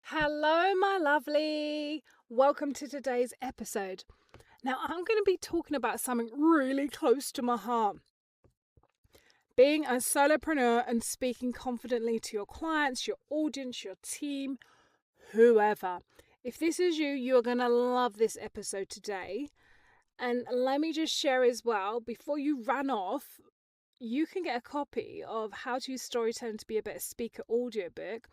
Hello, my lovely. Welcome to today's episode. Now, I'm going to be talking about something really close to my heart. Being a solopreneur and speaking confidently to your clients, your audience, your team, whoever. If this is you, you're going to love this episode today. And let me just share as well, before you run off, you can get a copy of How to Use Storytelling to Be a Better Speaker audiobook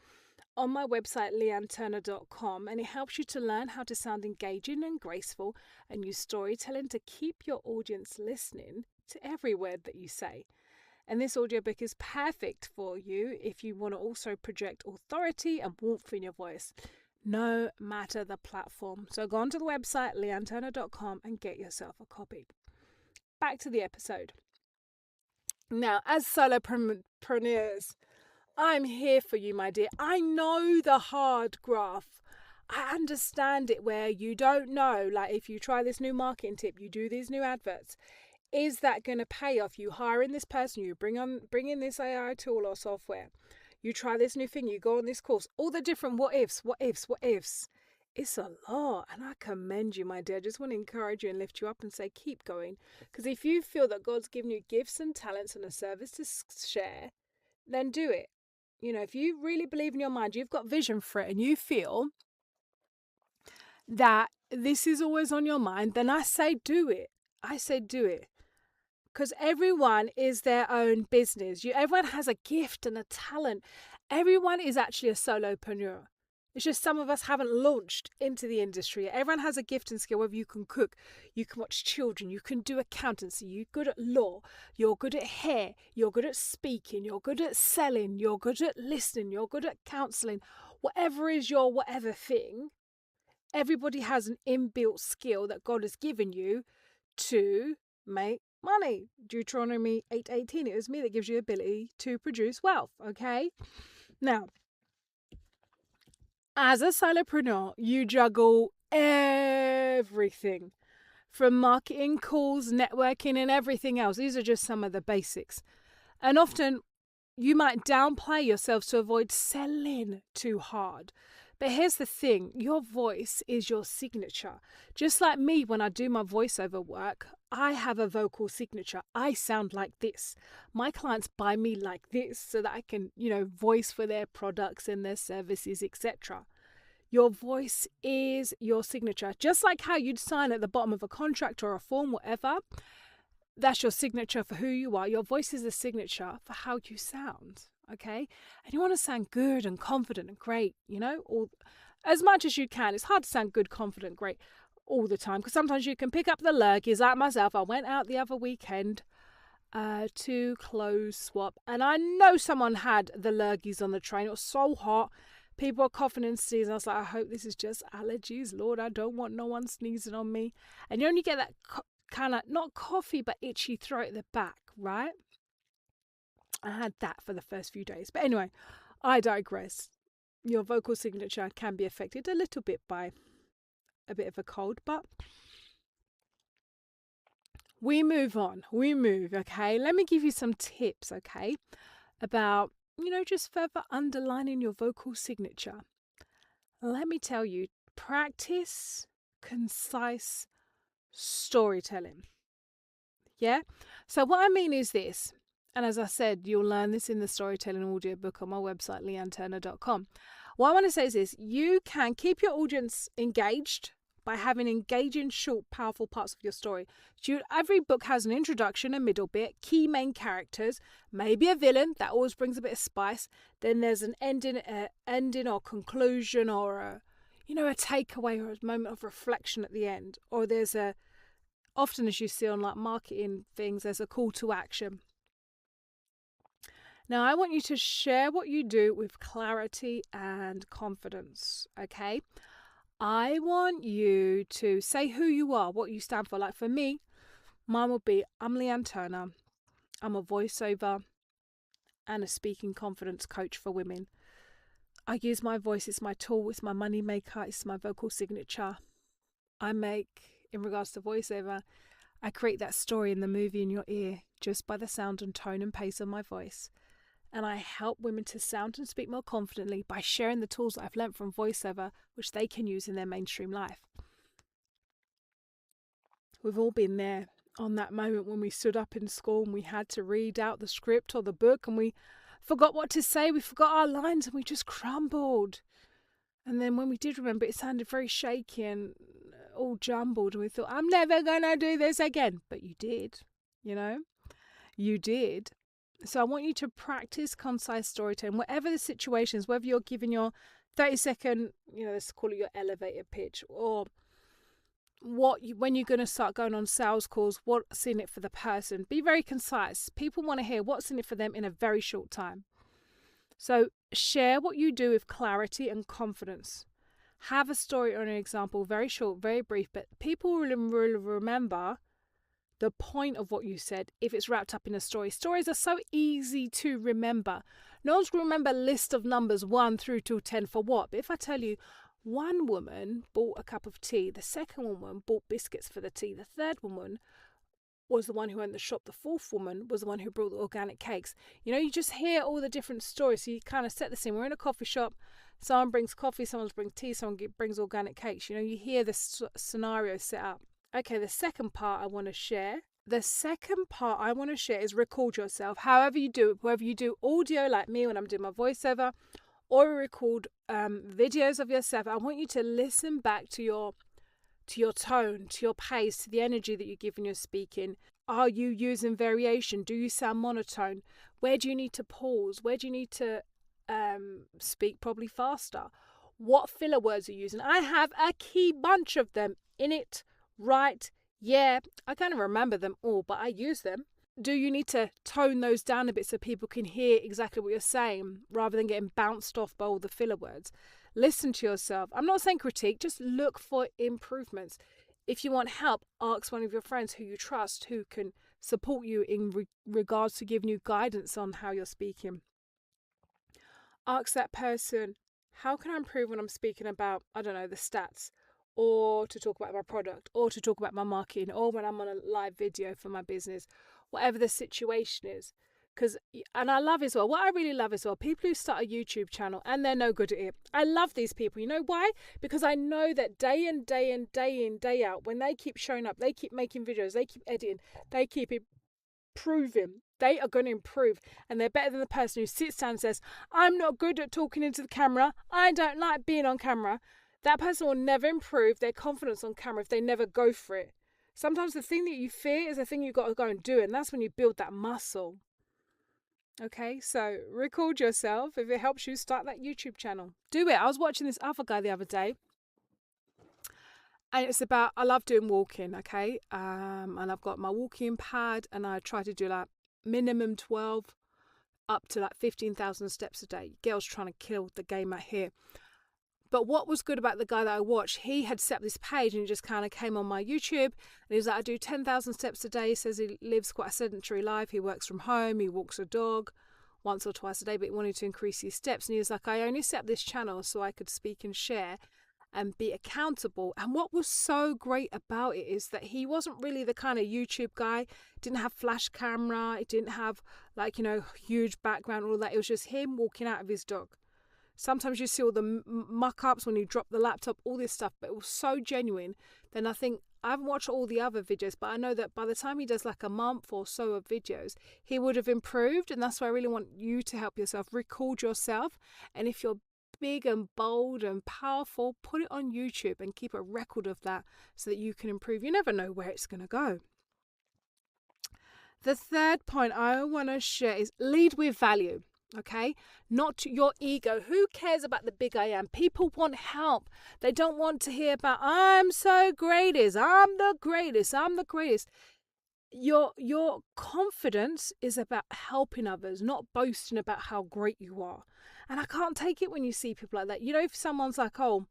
on my website leighanneturner.com, and it helps you to learn how to sound engaging and graceful and use storytelling to keep your audience listening to every word that you say. And this audiobook is perfect for you if you want to also project authority and warmth in your voice, no matter the platform. So go onto the website leighanneturner.com and get yourself a copy. Back to the episode. Now, as solopreneurs, I'm here for you, my dear. I know the hard graph. I understand it where you don't know, like if you try this new marketing tip, you do these new adverts, is that going to pay off? You hiring this person, you bring in this AI tool or software, you try this new thing, you go on this course, all the different what ifs. It's a lot, and I commend you, my dear. I just want to encourage you and lift you up and say, keep going. Because if you feel that God's given you gifts and talents and a service to share, then do it. You know, if you really believe in your mind, you've got vision for it, and you feel that this is always on your mind, then I say do it. I say do it. Because everyone is their own business. Everyone has a gift and a talent. Everyone is actually a solopreneur. It's just some of us haven't launched into the industry. Everyone has a gift and skill, whether you can cook, you can watch children, you can do accountancy, you're good at law, you're good at hair, you're good at speaking, you're good at selling, you're good at listening, you're good at counselling. Whatever is your whatever thing, everybody has an inbuilt skill that God has given you to make money. Deuteronomy 8:18, it was me that gives you the ability to produce wealth, okay? Now, as a solopreneur, you juggle everything from marketing, calls, networking, and everything else. These are just some of the basics. And often you might downplay yourself to avoid selling too hard. But here's the thing, your voice is your signature. Just like me, when I do my voiceover work, I have a vocal signature. I sound like this. My clients buy me like this so that I can, voice for their products and their services, etc. Your voice is your signature. Just like how you'd sign at the bottom of a contract or a form, whatever, that's your signature for who you are. Your voice is the signature for how you sound. Okay, and you want to sound good and confident and great, or as much as you can. It's hard to sound good, confident, great all the time because sometimes you can pick up the lurgies. Like myself, I went out the other weekend to clothes swap, and I know someone had the lurgies on the train. It was so hot, people were coughing and sneezing. I was like, I hope this is just allergies. Lord, I don't want no one sneezing on me. And you only get that kind of not coffee but itchy throat at the back, right? I had that for the first few days. But anyway, I digress. Your vocal signature can be affected a little bit by a bit of a cold, but we move on. We move, okay? Let me give you some tips, okay, about, just further underlining your vocal signature. Let me tell you, practice concise storytelling. Yeah? So what I mean is this. And as I said, you'll learn this in the storytelling audiobook on my website, leighanneturner.com. What I want to say is this. You can keep your audience engaged by having engaging, short, powerful parts of your story. Every book has an introduction, a middle bit, key main characters, maybe a villain. That always brings a bit of spice. Then there's an ending or conclusion or a takeaway or a moment of reflection at the end. Or there's often as you see on like marketing things, there's a call to action. Now, I want you to share what you do with clarity and confidence, okay? I want you to say who you are, what you stand for. Like for me, mine would be, I'm Leighanne Turner. I'm a voiceover and a speaking confidence coach for women. I use my voice, it's my tool, it's my money maker, it's my vocal signature. I make, in regards to voiceover, I create that story in the movie in your ear just by the sound and tone and pace of my voice. and I help women to sound and speak more confidently by sharing the tools that I've learned from voiceover, which they can use in their mainstream life. We've all been there on that moment when we stood up in school and we had to read out the script or the book and we forgot what to say, we forgot our lines and we just crumbled. And then when we did remember, it sounded very shaky and all jumbled, and we thought, I'm never going to do this again. But you did, you did. So I want you to practice concise storytelling, whatever the situation is, whether you're giving your 30-second, let's call it your elevator pitch, or when you're going to start going on sales calls, what's in it for the person. Be very concise. People want to hear what's in it for them in a very short time. So share what you do with clarity and confidence. Have a story or an example, very short, very brief, but people will remember the point of what you said if it's wrapped up in a story. Stories are so easy to remember. No one's going to remember a list of numbers 1 through to 10 for what. But if I tell you, one woman bought a cup of tea, the second woman bought biscuits for the tea, the third woman was the one who owned the shop, the fourth woman was the one who brought the organic cakes. You just hear all the different stories, so you kind of set the scene. We're in a coffee shop, someone brings coffee, someone brings tea, someone brings organic cakes. You hear the scenario set up. Okay, the second part I want to share is record yourself. However you do it, whether you do audio like me when I'm doing my voiceover, or record videos of yourself, I want you to listen back to your tone, to your pace, to the energy that you give when you're speaking. Are you using variation? Do you sound monotone? Where do you need to pause? Where do you need to speak probably faster? What filler words are you using? I have a key bunch of them. In it, right, yeah. I kind of remember them all, but I use them. Do you need to tone those down a bit so people can hear exactly what you're saying rather than getting bounced off by all the filler words? Listen to yourself. I'm not saying critique, just look for improvements. If you want help, ask one of your friends who you trust, who can support you in regards to giving you guidance on how you're speaking. Ask that person, how can I improve when I'm speaking about, the stats, or to talk about my product, or to talk about my marketing, or when I'm on a live video for my business, whatever the situation is. And I love as well, what I really love as well, people who start a YouTube channel and they're no good at it. I love these people. You know why? Because I know that day in, day out, when they keep showing up, they keep making videos, they keep editing, they keep improving, they are going to improve. And they're better than the person who sits down and says, I'm not good at talking into the camera, I don't like being on camera. That person will never improve their confidence on camera if they never go for it. Sometimes the thing that you fear is the thing you've got to go and do, and that's when you build that muscle. Okay, so record yourself. If it helps you, start that YouTube channel. Do it. I was watching this other guy the other day, and it's about, I love doing walking, okay? And I've got my walking pad, and I try to do like minimum 12 up to like 15,000 steps a day. Girls trying to kill the game out here. But what was good about the guy that I watched, he had set up this page and he just kind of came on my YouTube and he was like, I do 10,000 steps a day. He says he lives quite a sedentary life. He works from home. He walks a dog once or twice a day, but he wanted to increase his steps. And he was like, I only set up this channel so I could speak and share and be accountable. And what was so great about it is that he wasn't really the kind of YouTube guy, didn't have flash camera, it didn't have huge background, all that. It was just him walking out of his dog. Sometimes you see all the muck-ups when you drop the laptop, all this stuff, but it was so genuine. Then I haven't watched all the other videos, but I know that by the time he does like a month or so of videos, he would have improved. And that's why I really want you to help yourself. Record yourself. And if you're big and bold and powerful, put it on YouTube and keep a record of that so that you can improve. You never know where it's going to go. The third point I want to share is lead with value. Okay, not your ego. Who cares about the big I am? People want help. They don't want to hear about I'm so greatest, I'm the greatest, I'm the greatest. Your confidence is about helping others, not boasting about how great you are. And I can't take it when you see people like that. If someone's like, oh,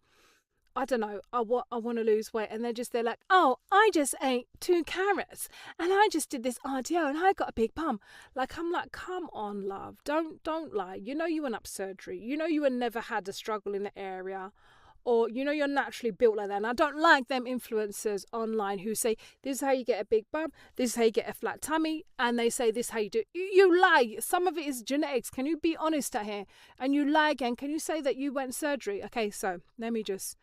I don't know, I want to lose weight, and they're like, oh, I just ate 2 carrots and I just did this RDO and I got a big bum. Like, I'm like, come on, love, don't lie. You went up surgery. You never had a struggle in the area or you're naturally built like that. And I don't like them influencers online who say this is how you get a big bum, this is how you get a flat tummy, and they say this is how you do it. You lie. Some of it is genetics. Can you be honest out here? And you lie again. Can you say that you went surgery? Okay, so let me just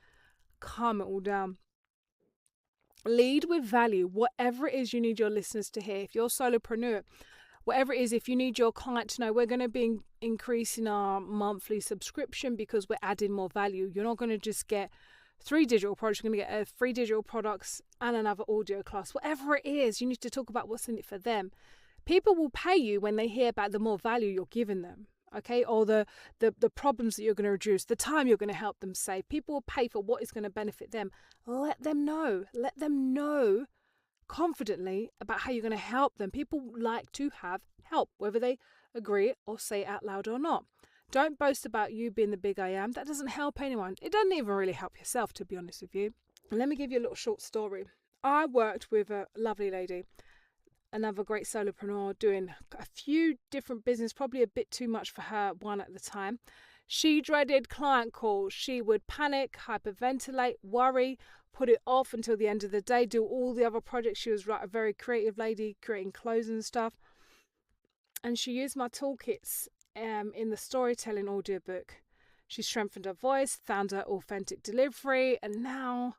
calm it all down. Lead with value, whatever it is you need your listeners to hear. If you're a solopreneur, whatever it is, if you need your client to know, we're going to be increasing our monthly subscription because we're adding more value. You're not going to just get 3 digital products. You're going to get 3 digital products and another audio class. Whatever it is, you need to talk about what's in it for them. People will pay you when they hear about the more value you're giving them, okay? Or the problems that you're going to reduce, the time you're going to help them save. People will pay for what is going to benefit them. Let them know. Let them know confidently about how you're going to help them. People like to have help, whether they agree or say it out loud or not. Don't boast about you being the big I am. That doesn't help anyone. It doesn't even really help yourself, to be honest with you. Let me give you a little short story. I worked with a lovely lady, another great solopreneur, doing a few different business, probably a bit too much for her one at the time. She dreaded client calls. She would panic, hyperventilate, worry, put it off until the end of the day, do all the other projects. She was a very creative lady, creating clothes and stuff. And she used my toolkits in the storytelling audiobook. She strengthened her voice, found her authentic delivery, and now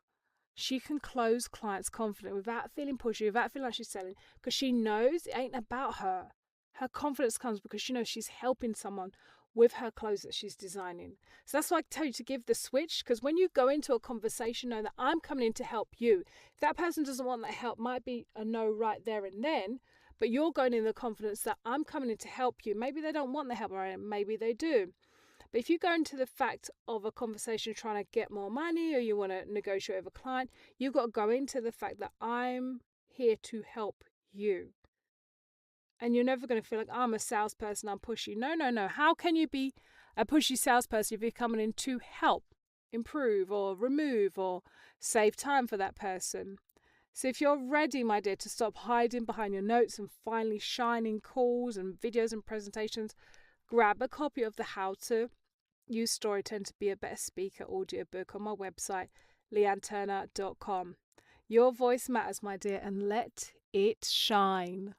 she can close clients confident without feeling pushy, without feeling like she's selling, because she knows it ain't about her. Her confidence comes because she knows she's helping someone with her clothes that she's designing. So that's why I tell you to give the switch, because when you go into a conversation knowing that I'm coming in to help you, if that person doesn't want that help, might be a no right there and then, but you're going in the confidence that I'm coming in to help you. Maybe they don't want the help, right? Maybe they do. But if you go into the fact of a conversation trying to get more money, or you want to negotiate with a client, you've got to go into the fact that I'm here to help you. And you're never going to feel like I'm a salesperson, I'm pushy. No. How can you be a pushy salesperson if you're coming in to help, improve, or remove, or save time for that person? So if you're ready, my dear, to stop hiding behind your notes and finally shine in calls and videos and presentations, grab a copy of the How to Use Storytelling to Be a Better Speaker audiobook on my website, leighanneturner.com. Your voice matters, my dear, and let it shine.